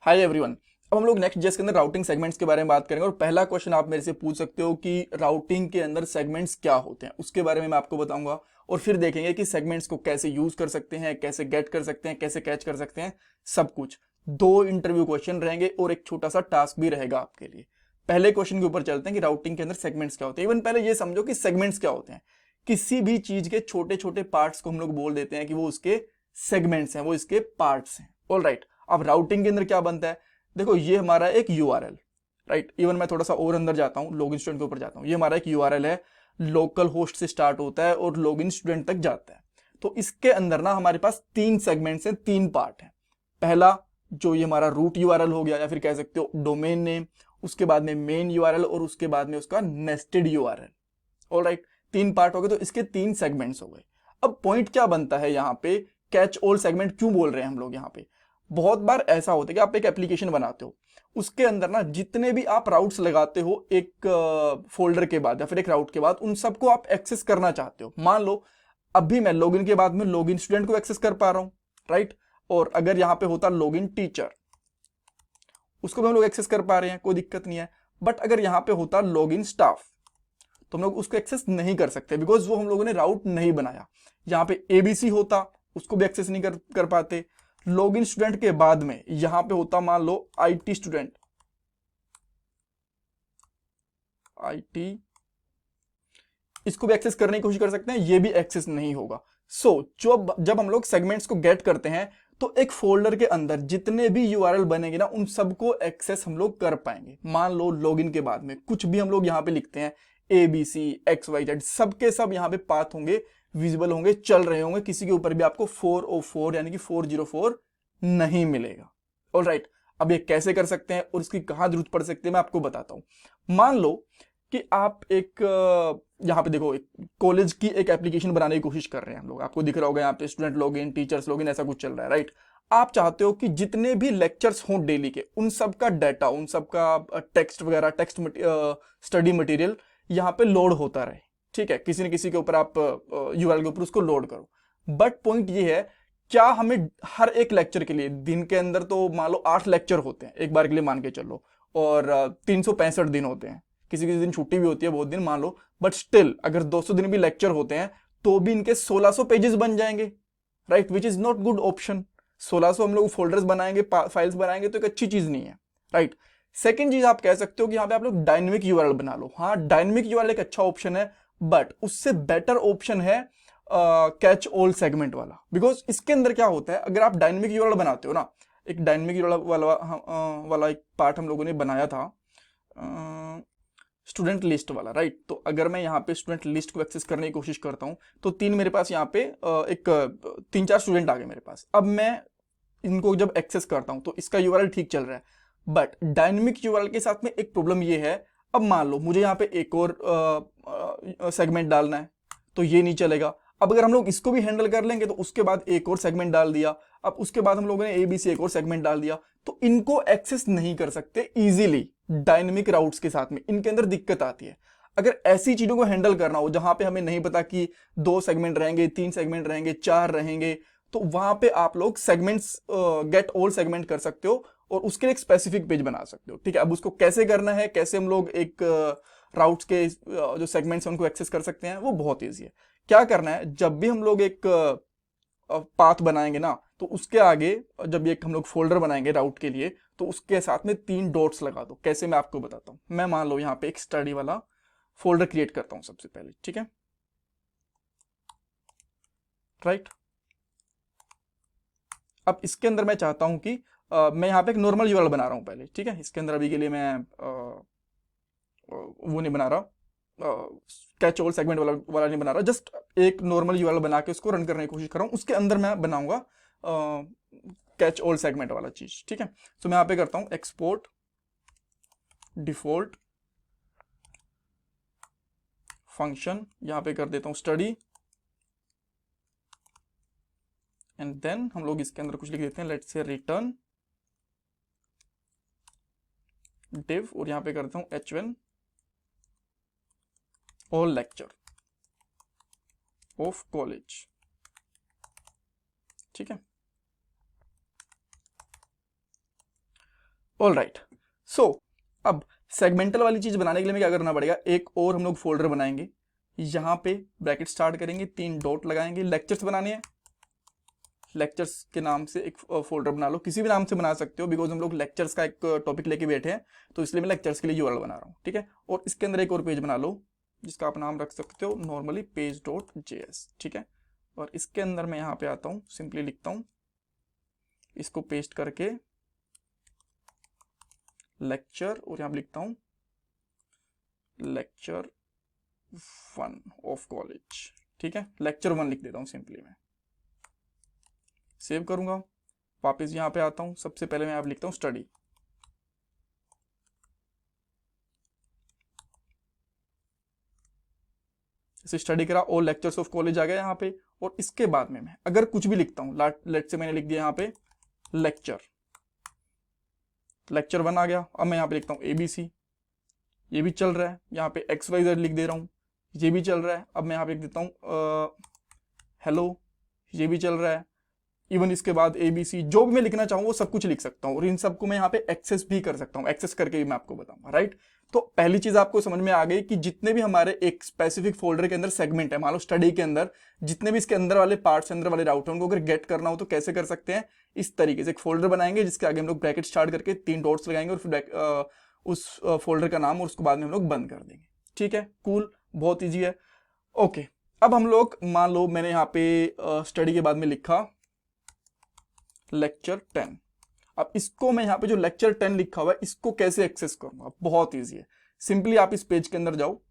Hi everyone. अब हम लोग नेक्स्ट जेस के अंदर राउटिंग सेगमेंट्स के बारे में बात करेंगे और पहला क्वेश्चन आप मेरे से पूछ सकते हो कि राउटिंग के अंदर सेगमेंट्स क्या होते हैं, उसके बारे में मैं आपको बताऊंगा। और फिर देखेंगे कि सेगमेंट्स को कैसे यूज कर सकते हैं, कैसे गेट कर सकते हैं, कैसे कैच कर सकते हैं, सब कुछ। दो इंटरव्यू क्वेश्चन रहेंगे और एक छोटा सा टास्क भी रहेगा आपके लिए। पहले क्वेश्चन के ऊपर चलते हैं कि राउटिंग के अंदर सेगमेंट्स क्या होते हैं। इवन पहले ये समझो कि सेगमेंट्स क्या होते हैं। किसी भी चीज के छोटे छोटे पार्ट्स को हम लोग बोल देते हैं कि वो उसके सेगमेंट्स हैं, वो इसके पार्ट्स हैं। All right. अब राउटिंग के अंदर क्या बनता है, देखो ये हमारा एक यूआरएल, राइट। इवन मैं थोड़ा सा और अंदर जाता हूँ, लॉगिन स्टूडेंट के ऊपर जाता हूँ। ये हमारा एक यूआरएल है, लोकल होस्ट से स्टार्ट होता है और लॉगिन स्टूडेंट तक जाता है। तो इसके अंदर ना हमारे पास तीन सेगमेंट्स हैं, तीन पार्ट हैं। पहला जो ये हमारा रूट यूआरएल हो गया, या फिर कह सकते हो डोमेन नेम, उसके बाद में मेन यूआरएल और उसके बाद में उसका नेस्टेड यूआरएल। ऑल राइट, तीन पार्ट हो गए, तो इसके तीन सेगमेंट्स हो गए। अब पॉइंट क्या बनता है यहाँ पे, कैच ऑल सेगमेंट क्यों बोल रहे हैं हम लोग यहाँ पे। बहुत बार ऐसा होता है कि आप एक एप्लीकेशन बनाते हो, उसके अंदर ना जितने भी आप राउट्स लगाते हो एक फोल्डर के बाद या फिर एक राउट के बाद, उन सबको आप एक्सेस करना चाहते हो। मान लो अभी मैं लॉगिन के बाद में लॉगिन स्टूडेंट को एक्सेस कर पा रहा हूं, राइट। और अगर यहां पे होता लॉगिन टीचर, उसको भी हम लोग एक्सेस कर पा रहे हैं, कोई दिक्कत नहीं है। बट अगर यहां पे होता लॉगिन स्टाफ, तो हम लोग उसको एक्सेस नहीं कर सकते, बिकॉज वो हम लोगों ने राउट नहीं बनाया। यहां पे एबीसी होता, उसको भी एक्सेस नहीं कर पाते। लॉगिन स्टूडेंट के बाद में यहां पे होता मान लो आईटी स्टूडेंट, आईटी, इसको भी एक्सेस करने की कोशिश कर सकते हैं, ये भी एक्सेस नहीं होगा। जब हम लोग सेगमेंट्स को गेट करते हैं, तो एक फोल्डर के अंदर जितने भी यूआरएल बनेंगे ना, उन सबको एक्सेस हम लोग कर पाएंगे। मान लो लॉगिन के बाद में कुछ भी हम लोग यहां पे लिखते हैं, A B C X Y Z, सबके सब यहाँ पे पाथ होंगे, विजिबल होंगे, चल रहे होंगे। किसी के ऊपर भी आपको 404 यानी कि 404 नहीं मिलेगा। All right. अब ये कैसे कर सकते हैं और इसकी कहां जरूरत पड़ सकती है, मैं आपको बताता हूं। मान लो कि आप एक यहाँ पे देखो, एक कॉलेज की एक एप्लीकेशन बनाने की कोशिश कर रहे हैं हम लोग। आपको दिख रहा होगा यहाँ पे स्टूडेंट लॉगिन, टीचर्स लॉगिन, ऐसा कुछ चल रहा है, राइट। आप चाहते हो कि जितने भी लेक्चर्स हों डेली के, उन सब का डाटा, उन सब का टेक्स्ट वगैरह, टेक्स्ट स्टडी मटेरियल यहाँ पे लोड होता रहे। ठीक है, किसी न किसी के ऊपर आप यूआरएल के ऊपर उसको लोड करो। बट पॉइंट ये है, क्या हमें हर एक लेक्चर के लिए, दिन के अंदर तो मान लो 8 लेक्चर होते हैं एक बार के लिए मान के चलो, और 365 दिन होते हैं, किसी किसी दिन छुट्टी भी होती है बहुत दिन मान लो, बट स्टिल अगर 200 दिन भी लेक्चर होते हैं तो भी इनके 1600 पेजेस बन जाएंगे, right, which is not good option. 1600 हम लोग फोल्डर्स बनाएंगे, फाइल्स बनाएंगे, तो एक अच्छी चीज नहीं है, राइट। सेकेंड चीज आप कह सकते हो कि यहाँ पे आप लोग डायनेमिक यूआरएल बना लो। हाँ, डायनेमिक यूआरएल एक अच्छा ऑप्शन है, बट उससे बेटर ऑप्शन है कैच ऑल सेगमेंट वाला। बिकॉज इसके अंदर क्या होता है, अगर आप डायनेमिक यूआरएल बनाते हो ना, एक डायनेमिक यूआरएल वाला एक पार्ट हम लोगों ने बनाया था, स्टूडेंट लिस्ट वाला, राइट। तो अगर मैं यहाँ पे स्टूडेंट लिस्ट को एक्सेस करने की कोशिश करता हूँ, तो तीन मेरे पास यहाँ पे तीन चार स्टूडेंट आ गए मेरे पास। अब मैं इनको जब एक्सेस करता हूँ तो इसका यूआरएल ठीक चल रहा है, बट डायनेमिक यूआरएल के साथ में एक प्रॉब्लम ये है। अब मान लो मुझे यहाँ पे एक और सेगमेंट डालना है, तो ये नहीं चलेगा। अब अगर हम लोग इसको भी हैंडल कर लेंगे तो उसके बाद एक और सेगमेंट डाल दिया, अब उसके बाद हम लोगों ने एबीसी एक और सेगमेंट डाल दिया, तो इनको एक्सेस नहीं कर सकते इजीली। डायनेमिक राउट्स के साथ में इनके अंदर दिक्कत आती है। अगर ऐसी चीजों को हैंडल करना हो जहां पे हमें नहीं पता कि 2 सेगमेंट रहेंगे, 3 सेगमेंट रहेंगे, 4 रहेंगे, तो वहां पे आप लोग सेगमेंट्स गेट ऑल सेगमेंट कर सकते हो और उसके लिए एक स्पेसिफिक पेज बना सकते हो। ठीक है, अब उसको कैसे करना है, कैसे हम लोग एक राउट्स के जो सेगमेंट्स हैं उनको एक्सेस कर सकते हैं, वो बहुत ईजी है। क्या करना है, जब भी हम लोग एक पाथ बनाएंगे ना, तो उसके आगे जब एक हम लोग फोल्डर बनाएंगे राउट के लिए, तो उसके साथ में 3 डॉट्स लगा दो। कैसे, मैं आपको बताता हूं। मैं मान लो यहाँ पे एक स्टडी वाला फोल्डर क्रिएट करता हूं सबसे पहले, ठीक है, राइट। अब इसके अंदर मैं चाहता हूं कि मैं यहाँ पे एक नॉर्मल यूआरएल बना रहा हूं पहले, ठीक है। इसके अंदर अभी के लिए मैं वो नहीं बना रहा, कैच ऑल सेगमेंट वाला नहीं बना रहा, जस्ट एक नॉर्मल यूआरएल बना के उसको रन करने की कोशिश कर रहा हूँ। उसके अंदर मैं बनाऊंगा कैच ऑल सेगमेंट वाला चीज, ठीक है। तो मैं यहाँ पे करता हूँ एक्सपोर्ट डिफॉल्ट फंक्शन, यहाँ पे कर देता हूँ स्टडी, एंड देन हम लोग इसके अंदर कुछ लिख देते हैं, लेट्स से रिटर्न डिव, और यहाँ पे करता हूँ h1 all lecture of college, ठीक है। All right. सो अब सेगमेंटल वाली चीज बनाने के लिए हमें क्या करना पड़ेगा, एक और हम लोग फोल्डर बनाएंगे, यहाँ पे ब्रैकेट स्टार्ट करेंगे, 3 डॉट लगाएंगे, लेक्चर्स बनाने हैं, लेक्चर्स के नाम से एक फोल्डर बना लो, किसी भी नाम से बना सकते हो, बिकॉज हम लोग लेक्चर्स का एक टॉपिक लेके बैठे हैं, तो इसलिए मैं लेक्चर्स के लिए यूआरएल बना रहा हूँ, ठीक है। और इसके अंदर एक और पेज बना लो जिसका आप नाम रख सकते हो नॉर्मली page.js, ठीक है। और इसके अंदर मैं यहाँ पे आता हूँ, सिंपली लिखता हूँ, इसको पेस्ट करके लेक्चर, और यहाँ पे लिखता हूँ लेक्चर 1 ऑफ कॉलेज, ठीक है, लेक्चर 1 लिख देता हूँ सिंपली मैं, सेव करूंगा, वापस यहाँ पे आता हूँ, सबसे पहले मैं यहाँ पे लिखता हूँ स्टडी, इसे स्टडी करा, और लेक्चर्स ऑफ कॉलेज आ गया यहाँ पे। और इसके बाद में मैं अगर कुछ भी लिखता हूँ, लेट से मैंने लिख दिया यहाँ पे लेक्चर 1 आ गया, अब मैं यहाँ पे लिखता हूँ ABC, ये भी चल रहा है, यहाँ पे XYZ लिख दे रहा हूँ, ये भी चल रहा है, अब मैं यहाँ पे लिख देता हूँ हेलो, ये भी चल रहा है, इवन इसके बाद ABC, जो भी मैं लिखना चाहूँ वो सब कुछ लिख सकता हूँ, और इन सबको मैं यहाँ पे एक्सेस भी कर सकता हूँ, एक्सेस करके भी मैं आपको बताऊंगा, राइट। तो पहली चीज आपको समझ में आ गई कि जितने भी हमारे एक स्पेसिफिक फोल्डर के अंदर सेगमेंट है, मान लो स्टडी के अंदर जितने भी इसके अंदर वाले पार्ट्स, अंदर वाले राउटर, उनको अगर गेट करना हो तो कैसे कर सकते हैं, इस तरीके से एक फोल्डर बनाएंगे जिसके आगे हम लोग ब्रैकेट स्टार्ट करके 3 डॉट्स लगाएंगे, और फिर उस फोल्डर का नाम, और उसको बाद में हम लोग बंद कर देंगे, ठीक है, कूल, बहुत ईजी है। ओके, अब हम लोग मान लो मैंने यहाँ पे स्टडी के बाद में लिखा लेक्चर 10, अब इसको मैं यहाँ पे जो लेक्चर 10 लिखा हुआ है इसको कैसे एक्सेस करूंगा, बहुत इजी है, सिंपली आप इस पेज के अंदर जाओ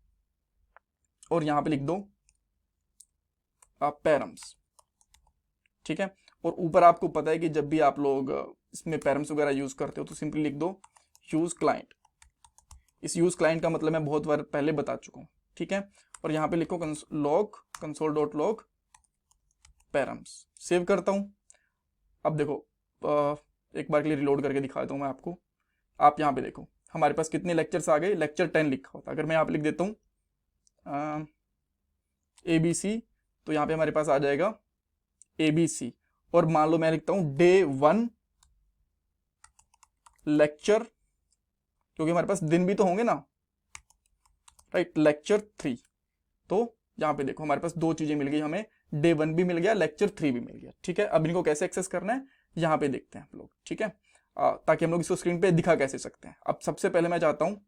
और यहाँ पे लिख दो पैरम्स, ठीक है। और ऊपर आपको पता है कि जब भी आप लोग इसमें पैरम्स वगैरह यूज करते हो तो सिंपली लिख दो यूज क्लाइंट, इस यूज क्लाइंट का मतलब मैं बहुत बार पहले बता चुका हूँ, ठीक है। और यहाँ पे लिखो console.log पैरम्स, सेव करता हूँ। अब देखो एक बार के लिए रिलोड करके दिखा देता हूँ मैं आपको, आप यहाँ पे देखो हमारे पास कितने लेक्चर्स आ गए, लेक्चर 10 लिखा होता, अगर मैं यहाँ पे लिख देता हूँ ABC, तो यहाँ पे हमारे पास आ जाएगा ABC, और मान लो मैं लिखता हूँ Day 1 लेक्चर, क्योंकि हमारे पास दिन भी तो होंगे ना, राइट, लेक्चर 3, तो यहाँ पे देखो हमारे पास 2 चीजें मिल गई हमें, Day 1 भी मिल गया, लेक्चर 3 भी मिल गया, ठीक है। अब इनको कैसे एक्सेस करना है यहाँ पे देखते हैं हम लोग, ठीक है, ताकि हम लोग इसको स्क्रीन पे दिखा कैसे सकते हैं। अब सबसे पहले मैं चाहता हूँ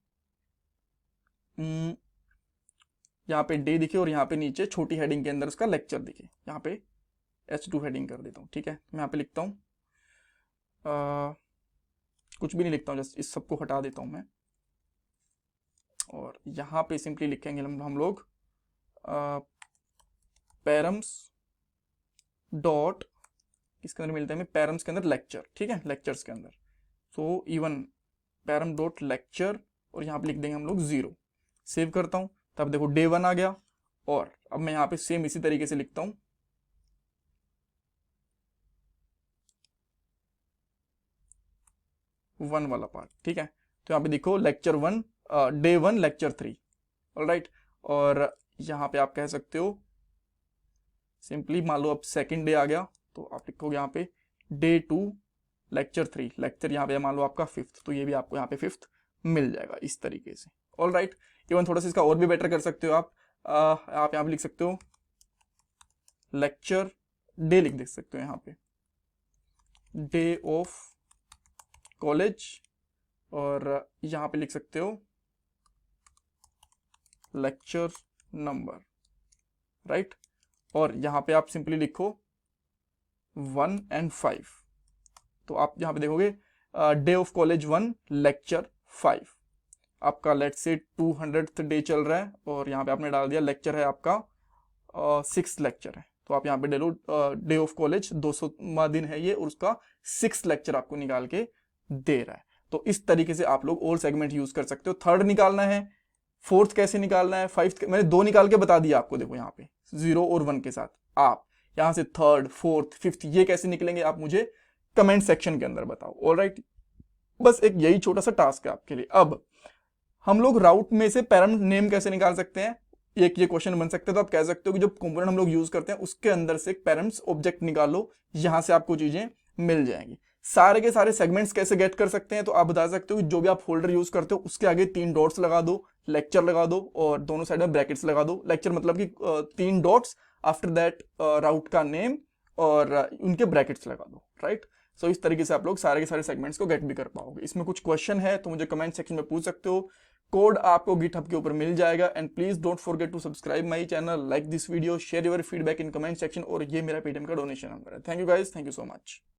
यहाँ पे डे दिखे, और यहाँ पे नीचे छोटी हेडिंग के अंदर उसका लेक्चर दिखे, यहाँ पे H2 हेडिंग कर देता हूँ, ठीक है। मैं यहाँ पे लिखता हूँ कुछ भी नहीं लिखता हूँ, जस्ट इस सबको हटा देता हूँ मैं, और यहाँ पे सिंपली लिखेंगे हम लोग पैरम्स डॉट, इसके अंदर मिलता है हमें पैरम्स के अंदर लेक्चर, ठीक है, लेक्चर्स के अंदर, so even param dot lecture, और यहाँ पे लिख देंगे हम लोग 0, सेव करता हूँ, तब देखो Day 1 आ गया। और अब मैं यहाँ पे सेम इसी तरीके से लिखता हूँ वन वाला पार्ट, ठीक है, तो यहाँ पे देखो लेक्चर 1 Day 1 लेक्चर 3, ऑलराइट। और यहाँ पे आप कह सकते हो सिंपली, मान लो अब सेकंड डे आ गया तो आप लिखोगे यहाँ पे Day 2 लेक्चर 3, लेक्चर यहाँ पे मान लो आपका 5th, तो ये भी आपको यहाँ पे 5th मिल जाएगा इस तरीके से, ऑल राइट। इवन थोड़ा सा इसका और भी बेटर कर सकते हो आप यहाँ पे लिख सकते हो लेक्चर डे, लिख देख सकते हो यहाँ पे डे ऑफ कॉलेज, और यहाँ पे लिख सकते हो लेक्चर नंबर, राइट। और यहाँ पे आप सिंपली लिखो 1 and 5, तो आप यहाँ पे देखोगे डे ऑफ कॉलेज 1 लेक्चर 5, आपका लेट्स से 200th डे चल रहा है, और यहाँ पे आपने डाल दिया लेक्चर है आपका 6th लेक्चर है, तो आप यहाँ पे डे लो डे ऑफ कॉलेज 200वां दिन है ये, और उसका 6th लेक्चर आपको निकाल के दे रहा है। तो इस तरीके से आप लोग ऑल सेगमेंट यूज कर सकते हो। 3rd निकालना है, 4th कैसे निकालना है, 5th मैंने 2 निकाल के बता दिया आपको, देखो यहाँ पे 0 और 1 के साथ। आप यहाँ से 3rd 4th 5th ये कैसे निकलेंगे आप मुझे कमेंट सेक्शन के अंदर बताओ, ऑलराइट। बस एक यही छोटा सा टास्क है आपके लिए। अब हम लोग राउट में से पैरम नेम कैसे निकाल सकते हैं, एक ये क्वेश्चन बन सकता है। तो आप कह सकते हो कि जो कंपोनेंट हम लोग यूज करते हैं उसके अंदर से एक पैरम्स ऑब्जेक्ट निकालो, यहां से आपको चीजें मिल जाएंगी। सारे के सारे सेगमेंट्स कैसे गेट कर सकते हैं, तो आप बता सकते हो कि जो भी आप फोल्डर यूज करते हो उसके आगे 3 डॉट्स लगा दो, लेक्चर लगा दो और दोनों साइड में ब्रैकेट्स लगा दो। लेक्चर मतलब कि 3 डॉट्स, आफ्टर दैट राउट का नेम और उनके ब्रैकेट्स लगा दो, राइट। सो इस तरीके से आप लोग सारे के सारे सेगमेंट्स को गेट भी कर पाओगे। इसमें कुछ क्वेश्चन है तो मुझे कमेंट सेक्शन में पूछ सकते हो। कोड आपको गिटहब के ऊपर मिल जाएगा। And please don't forget to subscribe my channel, like this video, share your feedback in comment section, और ये मेरा पेटीएम का डोनेशन नंबर है। Thank you guys, thank you so much.